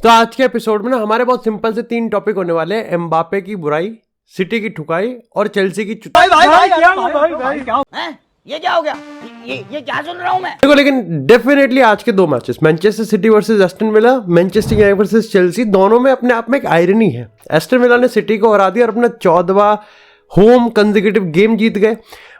तो आज के एपिसोड में ना हमारे बहुत सिंपल से 3 टॉपिक होने वाले हैं। एम्बापे की बुराई, सिटी की ठुकाई और चेल्सी की भाई ये क्या हो गया? ये क्या सुन रहा हूं मैं? देखो, लेकिन डेफिनेटली आज के 2 matches, Manchester city versus Aston villa, Manchester United versus Chelsea, दोनों में अपने आप में एक आयरनी है। एस्टन विला ने सिटी को हरा दिया और अपना 14वां होम कंसेक्यूटिव गेम जीत गए।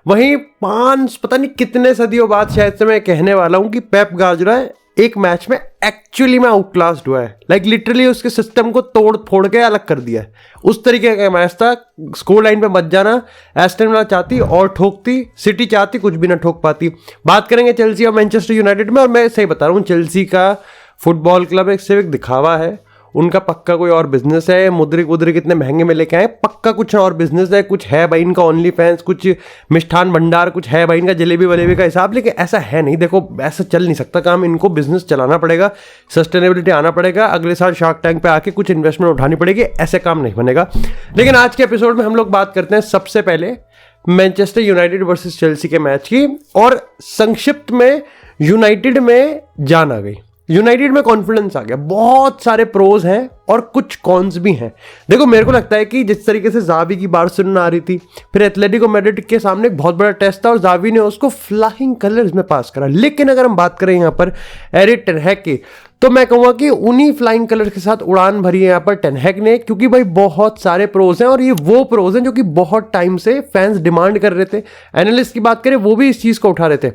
वहीं 5 पता नहीं कितने सदियों बाद शायद से मैं कहने वाला हूं कि पेप गार्डियोला एक मैच में एक्चुअली में आउटक्लास्ड हुआ है। लाइक लिटरली उसके सिस्टम को तोड़ फोड़ के अलग कर दिया है। उस तरीके का मैच था। स्कोर लाइन पे मत जाना। एस्टन विला चाहती और ठोकती, सिटी चाहती कुछ भी ना ठोक पाती। बात करेंगे चेल्सी और मैनचेस्टर यूनाइटेड में, और मैं सही बता रहा हूँ, चेल्सी का फुटबॉल क्लब एक सिर्फ एक दिखावा है। उनका पक्का कोई और बिजनेस है। मुद्रिक इतने महंगे में लेके आए, पक्का कुछ और बिजनेस है। कुछ है भाई इनका ओनली फैंस, कुछ मिष्ठान भंडार, कुछ है भाई इनका जलेबी वलेबी का हिसाब। लेकिन ऐसा है नहीं। देखो, ऐसा चल नहीं सकता काम। इनको बिजनेस चलाना पड़ेगा, सस्टेनेबिलिटी आना पड़ेगा, अगले साल शार्क टैंक पे आके कुछ इन्वेस्टमेंट उठानी पड़ेगी। ऐसे काम नहीं बनेगा। लेकिन आज के एपिसोड में हम लोग बात करते हैं सबसे पहले मैनचेस्टर यूनाइटेड वर्सेस चेल्सी के मैच की, और संक्षिप्त में यूनाइटेड में जान आ गई। यूनाइटेड में कॉन्फिडेंस आ गया। बहुत सारे प्रोज हैं और कुछ कॉन्स भी हैं। देखो, मेरे को लगता है कि जिस तरीके से जावी की बार्सिलोना आ रही थी, फिर एथलेटिको मैड्रिड के सामने एक बहुत बड़ा टेस्ट था और जावी ने उसको फ्लाइंग कलर्स में पास करा। लेकिन अगर हम बात करें यहाँ पर एरिक टेन हैग की, तो मैं कहूँगा कि उन्हीं फ्लाइंग कलर्स के साथ उड़ान भरी है यहाँ पर टेन हैग ने, क्योंकि भाई बहुत सारे प्रोज हैं और ये वो प्रोज हैं जो कि बहुत टाइम से फैंस डिमांड कर रहे थे। एनालिस्ट की बात करें, वो भी इस चीज़ को उठा रहे थे।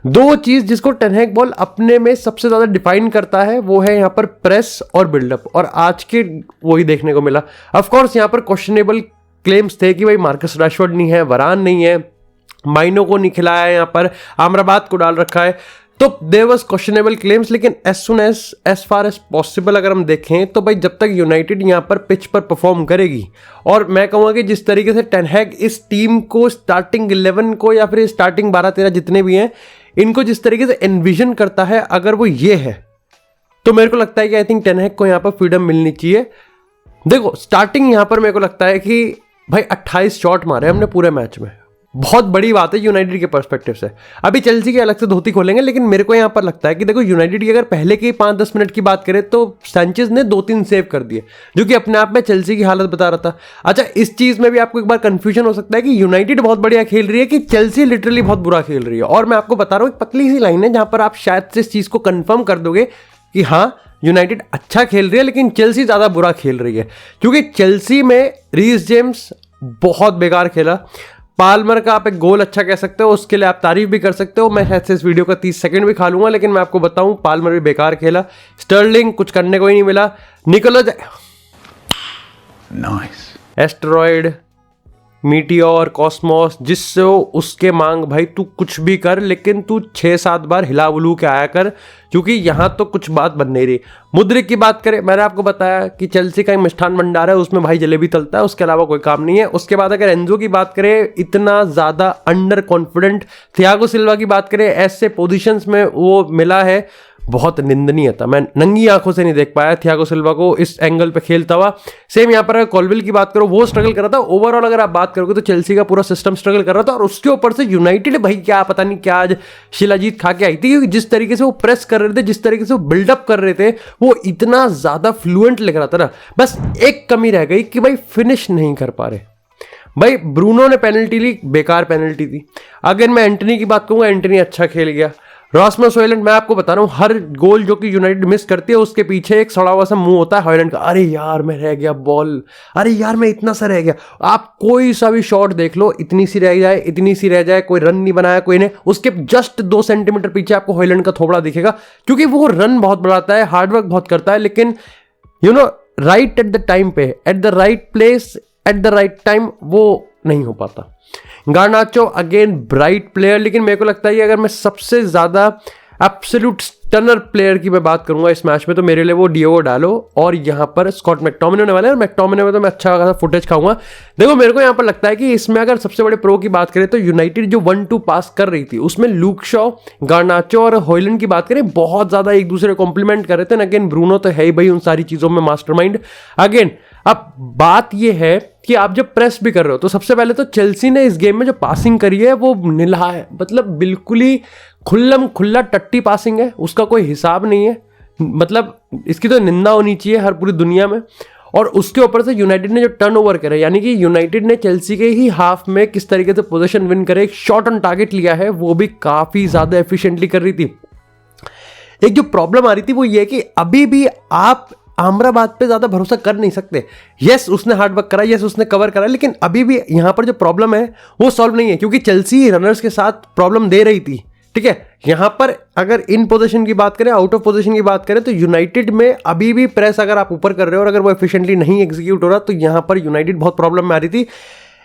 2 चीज़ जिसको टेन हैग बॉल अपने में सबसे ज़्यादा डिफाइन करता है, वो है यहाँ पर प्रेस और बिल्डअप, और आज के वही देखने को मिला। ऑफ कोर्स यहाँ पर क्वेश्चनेबल क्लेम्स थे कि भाई मार्कस रैशफोर्ड नहीं है, वरान नहीं है, माइनो को नहीं खिलाया है, यहाँ पर आमराबाद को डाल रखा है, तो देयर वाज क्वेश्चनेबल क्लेम्स। लेकिन एज फार एज पॉसिबल अगर हम देखें तो भाई जब तक यूनाइटेड यहाँ पर पिच पर परफॉर्म करेगी, और मैं कहूँगा कि जिस तरीके से टेन हैग इस टीम को, स्टार्टिंग 11 को या फिर स्टार्टिंग 12-13 जितने भी हैं, इनको जिस तरीके से एनविजन करता है, अगर वो ये है, तो मेरे को लगता है कि आई थिंक टेन हैग को यहाँ पर फ्रीडम मिलनी चाहिए। देखो, स्टार्टिंग यहाँ पर मेरे को लगता है कि भाई 28 शॉट मारे हमने पूरे मैच में, बहुत बड़ी बात है यूनाइटेड के पर्सपेक्टिव से। अभी चेल्सी के अलग से धोती खोलेंगे, लेकिन मेरे को यहाँ पर लगता है कि देखो, यूनाइटेड की अगर पहले के 5-10 मिनट की बात करें तो सैंचेज ने 2-3 सेव कर दिए, जो कि अपने आप में चेल्सी की हालत बता रहा था। अच्छा, इस चीज़ में भी आपको एक बार कंफ्यूजन हो सकता है कि यूनाइटेड बहुत बढ़िया खेल रही है कि चेल्सी लिटरली बहुत बुरा खेल रही है। और मैं आपको बता रहा हूँ, एक पतली सी लाइन है जहाँ पर आप शायद से इस चीज़ को कन्फर्म कर दोगे कि हाँ, यूनाइटेड अच्छा खेल रही है लेकिन चेल्सी ज़्यादा बुरा खेल रही है। क्योंकि चेल्सी में रीस जेम्स बहुत बेकार खेला। पाल्मर का आप एक गोल अच्छा कह सकते हो, उसके लिए आप तारीफ भी कर सकते हो। मैं शायद से इस वीडियो का 30 सेकंड भी खा लूंगा, लेकिन मैं आपको बताऊं, पाल्मर भी बेकार खेला। स्टर्लिंग कुछ करने को ही नहीं मिला। निकोलस नाइस, एस्टेरॉयड, मीटियोर, कॉस्मोस, जिससे उसके मांग भाई तू कुछ भी कर, लेकिन तू 6-7 बार हिला बुलू के आया कर, क्योंकि यहाँ तो कुछ बात बन नहीं रही। मुद्रिक की बात करें, मैंने आपको बताया कि चेल्सी का एक मिष्ठान भंडार है, उसमें भाई जलेबी तलता है, उसके अलावा कोई काम नहीं है। उसके बाद अगर एंजो की बात करें, इतना ज़्यादा अंडर कॉन्फिडेंट। थियागो सिल्वा की बात करें, ऐसे पोजीशंस में वो मिला है, बहुत निंदनीय था। मैं नंगी आंखों से नहीं देख पाया थियागो सिल्वा को इस एंगल पे खेलता हुआ। सेम यहाँ पर अगर कॉलविल की बात करो, वो स्ट्रगल कर रहा था। ओवरऑल अगर आप बात करोगे तो चेल्सी का पूरा सिस्टम स्ट्रगल कर रहा था, और उसके ऊपर से यूनाइटेड भाई क्या पता नहीं क्या आज शिलाजीत खा के आई थी, क्योंकि जिस तरीके से वो प्रेस कर रहे थे, जिस तरीके से वो बिल्डअप कर रहे थे, वो इतना ज्यादा फ्लुएंट लग रहा था ना। बस एक कमी रह गई कि भाई फिनिश नहीं कर पा रहे। भाई ब्रूनो ने पेनल्टी ली, बेकार पेनल्टी थी। अगर मैं एंटनी की बात करूंगा, एंटनी अच्छा खेल गया। रॉसमस हॉयलैंड, मैं आपको बता रहा हूँ, हर गोल जो कि यूनाइटेड मिस करती है उसके पीछे एक सड़ा हुआ सा मुंह होता है हॉयलैंड का। अरे यार मैं रह गया बॉल, अरे यार मैं इतना सा रह गया। आप कोई सा भी शॉट देख लो, इतनी सी रह जाए, इतनी सी रह जाए, कोई रन नहीं बनाया कोई ने, उसके जस्ट 2 सेंटीमीटर पीछे आपको हॉयलैंड का थोबड़ा दिखेगा, क्योंकि वो रन बहुत बढ़ाता है, हार्डवर्क बहुत करता है, लेकिन राइट एट द टाइम पे, at the right place at the right time, वो नहीं हो पाता। गार्नाचो अगेन ब्राइट प्लेयर, लेकिन मेरे को लगता है कि अगर मैं सबसे ज्यादा एब्सोल्यूट स्टनर प्लेयर की मैं बात करूंगा इस मैच में, तो मेरे लिए वो डियोगो डालो और यहाँ पर स्कॉट मैकटोमिने होने वाले हैं। और मैकटोमिने में तो मैं अच्छा खासा फुटेज खाऊंगा। देखो, मेरे को यहाँ पर लगता है कि इसमें अगर सबसे बड़े प्रो की बात करें तो यूनाइटेड जो 1-2 पास कर रही थी, उसमें लूक शॉ, गार्नाचो और हॉयलैंड की बात करें, बहुत ज्यादा एक दूसरे को कॉम्प्लीमेंट कर रहे थे। अगेन ब्रूनो तो है ही भाई उन सारी चीजों में मास्टरमाइंड। अगेन अब बात यह है कि आप जब प्रेस भी कर रहे हो, तो सबसे पहले तो चेल्सी ने इस गेम में जो पासिंग करी है वो निला है, मतलब बिल्कुल ही खुल्लम खुल्ला टट्टी पासिंग है, उसका कोई हिसाब नहीं है। मतलब इसकी तो निंदा होनी चाहिए हर पूरी दुनिया में। और उसके ऊपर से यूनाइटेड ने जो टर्नओवर करे, यानी कि यूनाइटेड ने चेल्सी के ही हाफ में किस तरीके से पोजीशन विन करे, एक शॉट ऑन टारगेट लिया है, वो भी काफी ज्यादा एफिशिएंटली कर रही थी। एक जो प्रॉब्लम आ रही थी वो ये है कि अभी भी आप अमराबाद पे ज्यादा भरोसा कर नहीं सकते। यस उसने हार्ड वर्क करा, यस उसने कवर करा, लेकिन अभी भी यहां पर जो प्रॉब्लम है वो सॉल्व नहीं है, क्योंकि चेल्सी रनर्स के साथ प्रॉब्लम दे रही थी। ठीक है, यहां पर अगर इन पोजीशन की बात करें, आउट ऑफ पोजीशन की बात करें, तो यूनाइटेड में अभी भी प्रेस अगर आप ऊपर कर रहे हो और अगर वो एफिशिएंटली नहीं एग्जीक्यूट हो रहा, तो यहां पर यूनाइटेड बहुत प्रॉब्लम में आ रही थी।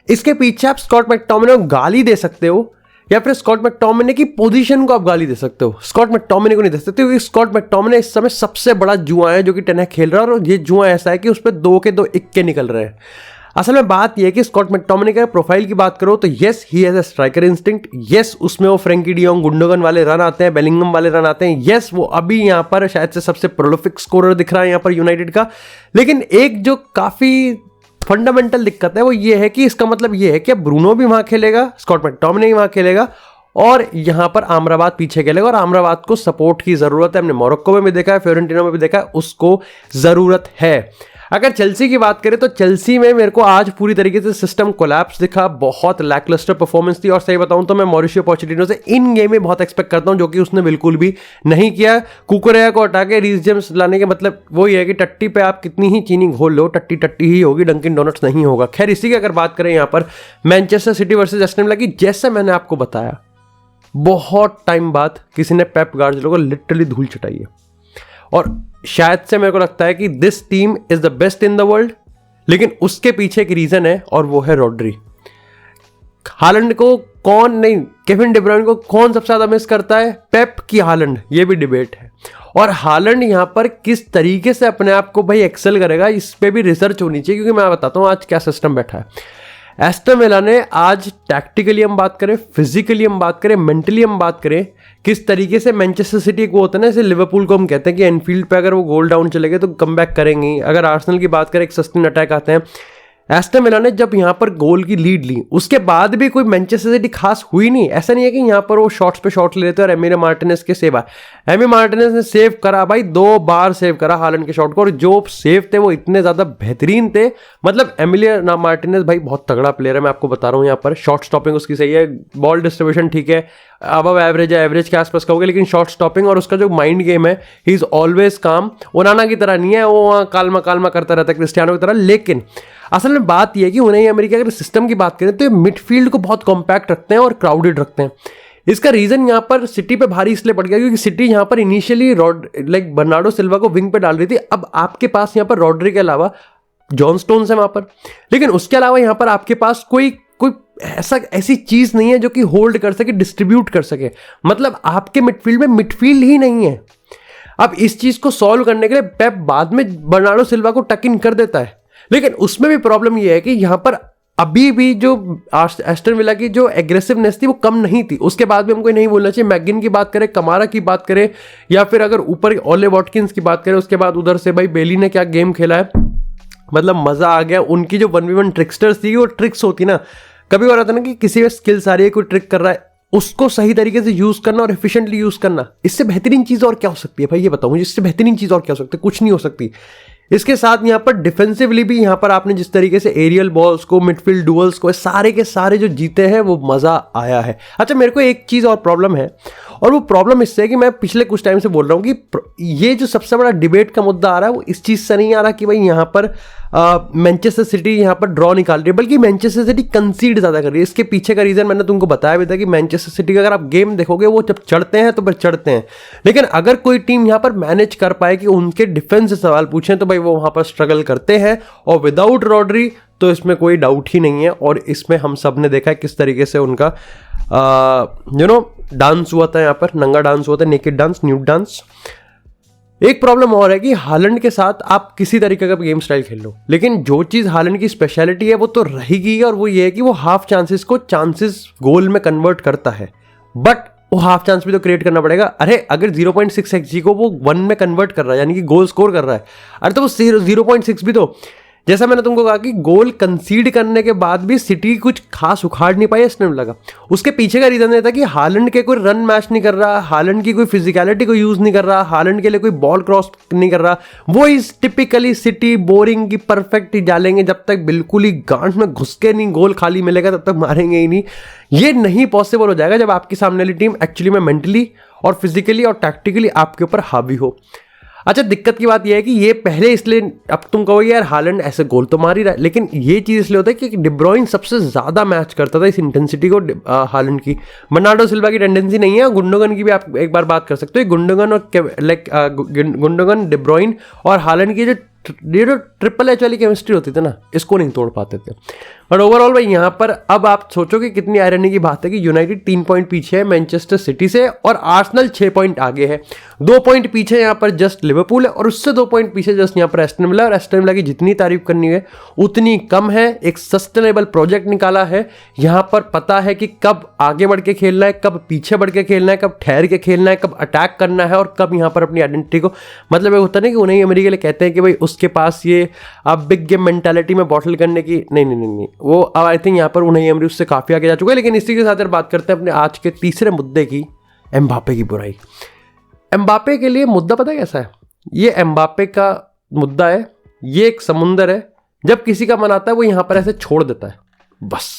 इसके पीछे आप स्कॉट मैकटोमिने को गाली दे सकते हो, या फिर स्कॉट मैकटोमिने की पोजीशन को आप गाली दे सकते हो, स्कॉट मैकटोमिने को नहीं दे सकते, क्योंकि स्कॉट मैकटोमिने इस समय सबसे बड़ा जुआ है जो कि टेन हैग खेल रहा है, और ये जुआ ऐसा है कि उस पर 2 के 2 इक्के निकल रहे हैं। असल में बात यह है कि स्कॉट मैकटोमिने के प्रोफाइल की बात करो तो yes he has a striker instinct, yes उसमें वो फ्रैंकी डियोंग, गुंडोगन वाले रन आते हैं, बेलिंगम वाले रन आते हैं, यस वो अभी यहां पर शायद से सबसे प्रोलिफिक स्कोरर दिख रहा है यहां पर यूनाइटेड का। लेकिन एक जो काफी फंडामेंटल दिक्कत है वो ये है कि इसका मतलब ये है कि ब्रूनो भी वहां खेलेगा, स्कॉट मैकटोमिने भी वहां खेलेगा, और यहां पर अमराबाद पीछे खेलेगा, और अमराबाद को सपोर्ट की जरूरत है। हमने मोरक्को में भी देखा है, फ्योरेंटिनो में भी देखा है, उसको जरूरत है। अगर चेल्सी की बात करें तो चेल्सी में मेरे को आज पूरी तरीके से सिस्टम कोलैप्स दिखा, बहुत लैकलस्टर परफॉर्मेंस थी, और सही बताऊं तो मैं मॉरिशियो पोचेटिनो से इन गेम में बहुत एक्सपेक्ट करता हूं, जो कि उसने बिल्कुल भी नहीं किया। कुकुरेया को हटा के रीस जेम्स लाने के मतलब वो ये है कि टट्टी पे आप कितनी ही चीनी घोल लो, टट्टी टट्टी ही होगी, डंकिन डोनट्स नहीं होगा। खैर, इसी की अगर बात करें यहां पर Manchester city versus Aston villa की, जैसे मैंने आपको बताया बहुत टाइम बाद किसी ने पेप गार्डियोला को लिटरली धूल चटाई है, और शायद से मेरे को लगता है कि this team is the best in the world. लेकिन उसके पीछे एक रीजन है, और वो है रॉड्री। हालैंड को कौन नहीं, केविन डी ब्रुयने को कौन सबसे ज्यादा मिस करता है? पेप की हालैंड, ये भी डिबेट है। और हालैंड यहां पर किस तरीके से अपने आप को भाई एक्सेल करेगा, इस पे भी रिसर्च होनी चाहिए, क्योंकि मैं बताता हूं आज क्या सिस्टम बैठा है। एस्टन विला ने आज टैक्टिकली हम बात करें, फिजिकली हम बात करें, मेंटली हम बात करें, किस तरीके से मैनचेस्टर सिटी को होता है ना, जैसे लिवरपूल को हम कहते हैं कि एनफील्ड पे अगर वो गोल डाउन चले गए तो कम बैक करेंगे। अगर आर्सेनल की बात करें, एक सस्टेन अटैक आते हैं। एस्टन विला ने जब यहां पर गोल की लीड ली, उसके बाद भी कोई मैनचेस्टर सिटी खास हुई नहीं। ऐसा नहीं है कि यहां पर वो शॉट्स पे शॉट ले लेते और एमी मार्टिनेज के सेव आए। एमी मार्टिनेज ने सेव करा भाई, 2 बार सेव करा हालैंड के शॉट को, और जो सेव थे वो इतने ज्यादा बेहतरीन थे। मतलब एमिलियानो मार्टिनेज भाई बहुत तगड़ा प्लेयर है, मैं आपको बता रहा हूं। यहां पर शॉट स्टॉपिंग उसकी सही है, बॉल डिस्ट्रीब्यूशन ठीक है, अबव एवरेज है, एवरेज के आसपास का होगा, लेकिन शॉट स्टॉपिंग और उसका जो माइंड गेम है, ही इज ऑलवेज काम। ओनाना की तरह नहीं है वो कालमा कालमा करता रहता है क्रिस्टियानो की तरह। लेकिन असल में बात यह है कि उन्हें अमेरिका अगर सिस्टम की बात करें तो ये मिडफील्ड को बहुत कॉम्पैक्ट रखते हैं और क्राउडेड रखते हैं। इसका रीजन यहां पर सिटी पे भारी इसलिए पड़ गया क्योंकि सिटी यहां पर इनिशियली बर्नार्डो सिल्वा को विंग पे डाल रही थी। अब आपके पास यहां पर रॉड्री के अलावा जॉन स्टोन्स है वहां पर, लेकिन उसके अलावा यहां पर आपके पास कोई ऐसी चीज नहीं है जो कि होल्ड कर सके, डिस्ट्रीब्यूट कर सके। मतलब आपके मिडफील्ड में मिडफील्ड ही नहीं है। अब इस चीज को सॉल्व करने के लिए पेप बाद में बर्नार्डो सिल्वा को टक इन कर देता है, लेकिन उसमें भी प्रॉब्लम यह है कि यहां पर अभी भी जो एस्टन विला की जो एग्रेसिवनेस थी वो कम नहीं थी। उसके बाद भी हमको नहीं बोलना चाहिए, मैगिन की बात करें, कमारा की बात करें, या फिर अगर ऊपर ओले वॉटकिंस की बात करें, उसके बाद उधर से भाई बेली ने क्या गेम खेला है, मतलब मजा आ गया। उनकी जो 1v1 ट्रिक्स्टर्स थी, वो ट्रिक्स होती ना, कभी हो रहा था ना कि किसी में स्किल्स आ रही है, कोई ट्रिक कर रहा है, उसको सही तरीके से यूज करना और एफिशिएंटली यूज करना। इससे बेहतरीन चीज और क्या हो सकती है भाई, ये बताओ मुझे, इससे बेहतरीन चीज और क्या हो सकती है? कुछ नहीं हो सकती। इसके साथ यहाँ पर डिफेंसिवली भी यहाँ पर आपने जिस तरीके से एरियल बॉल्स को, मिडफील्ड डुअल्स को, सारे के सारे जो जीते हैं, वो मजा आया है। अच्छा, मेरे को एक चीज और प्रॉब्लम है, और वो प्रॉब्लम इससे है कि मैं पिछले कुछ टाइम से बोल रहा हूँ कि ये जो सबसे बड़ा डिबेट का मुद्दा आ रहा है वो इस चीज से नहीं आ रहा कि भाई यहाँ पर मैनचेस्टर सिटी यहाँ पर ड्रॉ निकाल रही है, बल्कि मैनचेस्टर सिटी कंसीड ज्यादा कर रही है। इसके पीछे का रीजन मैंने तुमको बताया भी था कि मैनचेस्टर सिटी का अगर आप गेम देखोगे, वो जब चढ़ते हैं तो फिर चढ़ते हैं, लेकिन अगर कोई टीम यहाँ पर मैनेज कर पाए कि उनके डिफेंस से सवाल पूछें तो भाई वो वहां पर स्ट्रगल करते हैं। और विदाउट रॉड्री तो इसमें कोई डाउट ही नहीं है। और इसमें हम सब ने देखा है किस तरीके से उनका डांस हुआ था, यहाँ पर नंगा डांस हुआ था, नेकेड डांस, न्यूड डांस। एक प्रॉब्लम और है कि हालैंड के साथ आप किसी तरीके का गेम स्टाइल खेल लो, लेकिन जो चीज हालैंड की स्पेशलिटी है वो तो रहेगी, और वो ये है कि वो हाफ चांसेस को चांसेस गोल में कन्वर्ट करता है। बट वो हाफ चांस भी तो क्रिएट करना पड़ेगा। अरे अगर 0.6 XG को वो 1 में कन्वर्ट कर रहा है, यानी कि गोल स्कोर कर रहा है, अरे तो वो 0.6 भी तो, जैसा मैंने तुमको कहा कि गोल कंसीड करने के बाद भी सिटी कुछ खास उखाड़ नहीं पाई एस्टन विला का। उसके पीछे का रीजन ये था कि हालैंड के कोई रन मैच नहीं कर रहा, हालैंड की कोई फिजिकलिटी को यूज नहीं कर रहा, हालैंड के लिए कोई बॉल क्रॉस नहीं कर रहा। वो इस टिपिकली सिटी बोरिंग की परफेक्ट ही डालेंगे, जब तक बिल्कुल ही गांठ में घुस के नहीं गोल खाली मिलेगा तब तक मारेंगे ही नहीं। ये नहीं पॉसिबल हो जाएगा जब आपकी सामने वाली टीम एक्चुअली में मेंटली और फिजिकली और टैक्टिकली आपके ऊपर हावी हो। अच्छा, दिक्कत की बात यह है कि ये पहले इसलिए, अब तुम कहोगे यार हालैंड ऐसे गोल तो मार ही रहा है, लेकिन ये चीज़ इसलिए होता है कि डी ब्रुयन सबसे ज़्यादा मैच करता था इस इंटेंसिटी को हालैंड की। बर्नार्डो सिल्वा की टेंडेंसी नहीं है। गुंडोगन की भी आप एक बार बात कर सकते हो। गुंडोगन और गुंडोगन, डी ब्रुयन और हालैंड की जो ट्रिपल एच वाली केमिस्ट्री होती थी ना, इसको नहीं तोड़ पाते थे। बट ओवरऑल भाई यहाँ पर अब आप सोचो कि कितनी आयरनी की बात है कि यूनाइटेड 3 पॉइंट पीछे है मैनचेस्टर सिटी से और आर्सेनल 6 पॉइंट आगे है। 2 पॉइंट पीछे यहाँ पर जस्ट लिवरपूल है और उससे 2 पॉइंट पीछे जस्ट यहाँ पर एस्टन विला। और एस्टन विला की जितनी तारीफ करनी है उतनी कम है। एक सस्टेनेबल प्रोजेक्ट निकाला है, यहाँ पर पता है कि कब आगे बढ़ के खेलना है, कब पीछे बढ़ के खेलना है, कब ठहर के खेलना है, कब अटैक करना है और कब यहाँ पर अपनी आइडेंटिटी को, मतलब ये होता नहीं कि उन्हें अमेरिका के लिए कहते हैं कि भाई उसके पास ये अब बिग गेम मेंटालिटी में बॉटल करने की नहीं, वो अब आई थिंक यहाँ पर उन्हें अमरी उससे काफ़ी आगे जा चुका है। लेकिन इसी के साथ बात करते हैं अपने आज के तीसरे मुद्दे की, एम्बापे की बुराई। एम्बापे के लिए मुद्दा पता है कैसा है? ये एम्बापे का मुद्दा है, ये एक समुंदर है, जब किसी का मन आता है वो यहाँ पर ऐसे छोड़ देता है बस।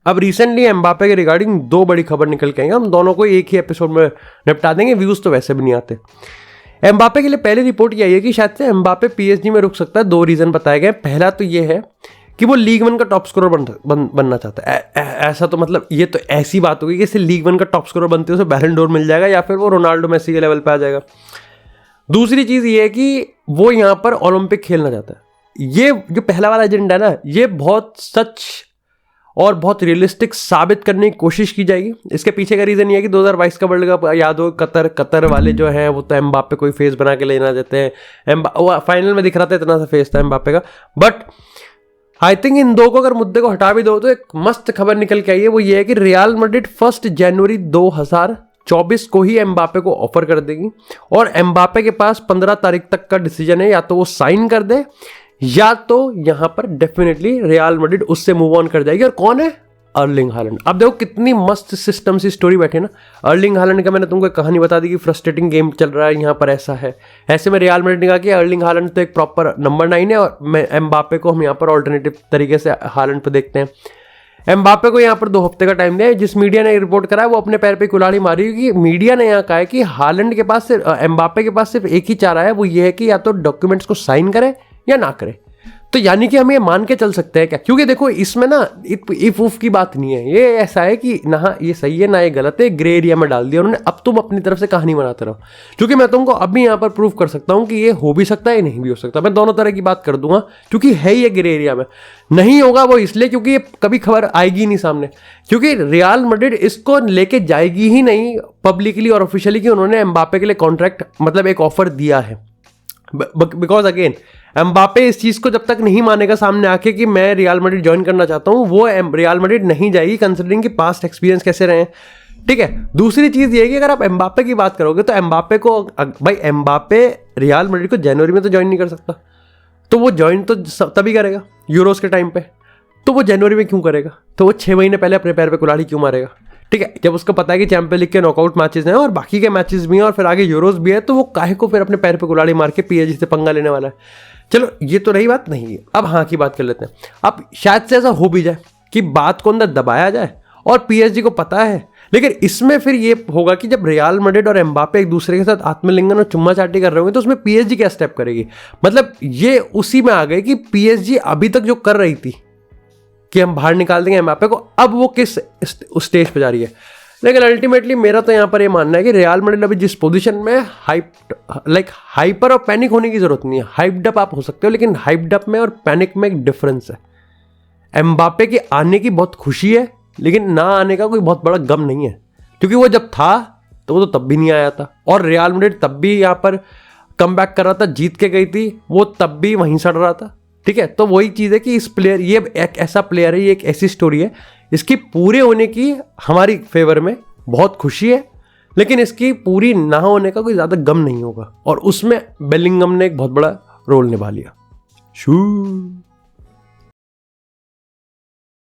अब रिसेंटली एम्बापे के रिगार्डिंग 2 बड़ी खबर निकल के आई, हम दोनों को एक ही एपिसोड में निपटा देंगे, व्यूज़ तो वैसे भी नहीं आते। एम्बापे के लिए पहली रिपोर्ट ये आई है कि शायद से एम्बापे पीएसजी में रुक सकता है। 2 रीज़न बताए गए। पहला तो ये है कि वो लीग 1 का टॉप स्कोरर बनना चाहता है। ऐसा तो मतलब ये तो ऐसी बात होगी कि इससे लीग 1 का टॉप स्कोरर बनते उसे बैलन डोर मिल जाएगा या फिर वो रोनाल्डो मेसी के लेवल पे आ जाएगा। दूसरी चीज़ ये है कि वो यहाँ पर ओलंपिक खेलना चाहता है। ये जो पहला वाला एजेंडा है ना, ये बहुत सच और बहुत रियलिस्टिक साबित करने की कोशिश की जाएगी। इसके पीछे का रीज़न ये है कि 2022 का वर्ल्ड कप याद हो, कतर वाले जो हैं वो तो एम्बापे कोई फेस बना के लेना देते हैं। वो फाइनल में दिख रहा था, इतना सा फेस था एम्बापे का। बट आई थिंक इन 2 को अगर मुद्दे को हटा भी दो तो एक मस्त खबर निकल के आई है। वो ये है कि रियल मैड्रिड 1 जनवरी 2024 को ही एम्बापे को ऑफर कर देगी और एम्बापे के पास 15 तारीख तक का डिसीजन है, या तो वो साइन कर दे या तो यहां पर डेफिनेटली रियल मैड्रिड उससे मूव ऑन कर जाएगी। और कौन है? Erling Haaland. अब देखो कितनी मस्त सिस्टम से स्टोरी बैठे ना। अर्लिंग हालैंड का मैंने तुमको कहानी बता दी कि फ्रस्ट्रेटिंग गेम चल रहा है यहाँ पर, ऐसा है। ऐसे में रियल मैड्रिड ने कहा कि अर्लिंग हालैंड तो एक प्रॉपर नंबर 9 है और एम्बापे को हम यहाँ पर ऑल्टरनेटिव तरीके से हालैंड पे देखते हैं। एम्बापे को यहाँ पर 2 हफ्ते का टाइम दिया है। जिस मीडिया ने रिपोर्ट करा है वो अपने पैर पे कुल्हाड़ी मारी, क्योंकि मीडिया ने यहाँ कहा है कि हालैंड के पास सिर्फ एम्बापे के पास सिर्फ एक ही चारा है, वो ये है कि या तो डॉक्यूमेंट्स को साइन करे या ना करे। तो यानी कि हम ये मान के चल सकते हैं क्या? क्योंकि देखो इसमें ना इफ उफ की बात नहीं है, ये ऐसा है कि ना ये सही है ना ये गलत है, ग्रे एरिया में डाल दिया उन्होंने। अब तुम अपनी तरफ से कहानी बनाते रहो, क्योंकि मैं तुमको अभी यहाँ पर प्रूव कर सकता हूँ कि ये हो भी सकता है, ये नहीं भी हो सकता। मैं दोनों तरह की बात कर दूंगा, क्योंकि है ये ग्रे एरिया में। नहीं होगा वो इसलिए क्योंकि ये कभी खबर आएगी नहीं सामने, क्योंकि रियल मैड्रिड इसको लेके जाएगी ही नहीं पब्लिकली और ऑफिशियली कि उन्होंने एम्बापे के लिए कॉन्ट्रैक्ट मतलब एक ऑफर दिया है। बिकॉज अगेन एम्बापे इस चीज को जब तक नहीं मानेगा सामने आके कि मैं रियल मैड्रिड ज्वाइन करना चाहता हूं, वो रियल मैड्रिड नहीं जाएगी, कंसिडरिंग कि पास्ट एक्सपीरियंस कैसे रहे। ठीक है। दूसरी चीज ये है कि अगर आप एम्बापे की बात करोगे तो एम्बापे को, भाई एम्बापे रियल मैड्रिड को जनवरी में तो ज्वाइन नहीं कर सकता, तो वो ज्वाइन तो तभी करेगा यूरोस के टाइम पे। तो वो जनवरी में क्यों करेगा? तो वो 6 महीने पहले अपने पैर पे कुल्हाड़ी क्यों मारेगा? ठीक है, जब उसको पता है कि चैंपियन लीग के नॉकआउट मैचेस हैं और बाकी के मैचेस भी हैं और फिर आगे यूरोस भी है, तो वो काहे को फिर अपने पैर पे कुल्हाड़ी मार के पीएसजी से पंगा लेने वाला है। चलो ये तो रही बात नहीं है। अब हाँ की बात कर लेते हैं। अब शायद से ऐसा हो भी जाए कि बात को अंदर दबाया जाए और पीएसजी को पता है, लेकिन इसमें फिर ये होगा कि जब रियल मैड्रिड और एम्बापे एक दूसरे के साथ आत्मलिंगन और चुम्मा चाटी कर रहे होंगे तो उसमें पीएसजी क्या स्टेप करेगी? मतलब ये उसी में आ गए कि पीएसजी अभी तक जो कर रही थी कि हम बाहर निकाल देंगे एम्बापे को, अब वो किस स्टेज पे जा रही है। लेकिन अल्टीमेटली मेरा तो यहाँ पर ये मानना है कि रियल मैड्रिड अभी जिस पोजीशन में हाइपर और पैनिक होने की जरूरत नहीं है। हाइप्ड अप आप हो सकते हो, लेकिन हाइप्ड अप में और पैनिक में एक डिफरेंस है। एम्बापे के आने की बहुत खुशी है, लेकिन ना आने का कोई बहुत बड़ा गम नहीं है, क्योंकि वो जब था तो वो तो तब भी नहीं आया था और रियल मैड्रिड तब भी यहाँ पर कम बैक कर रहा था, जीत के गई थी, वो तब भी वहीं सड़ रहा था। ठीक है, तो वही चीज़ है कि इस प्लेयर, ये एक ऐसा प्लेयर है, ये एक ऐसी स्टोरी है, इसकी पूरे होने की हमारी फेवर में बहुत खुशी है, लेकिन इसकी पूरी ना होने का कोई ज़्यादा गम नहीं होगा। और उसमें बेलिंगम ने एक बहुत बड़ा रोल निभा लिया। शू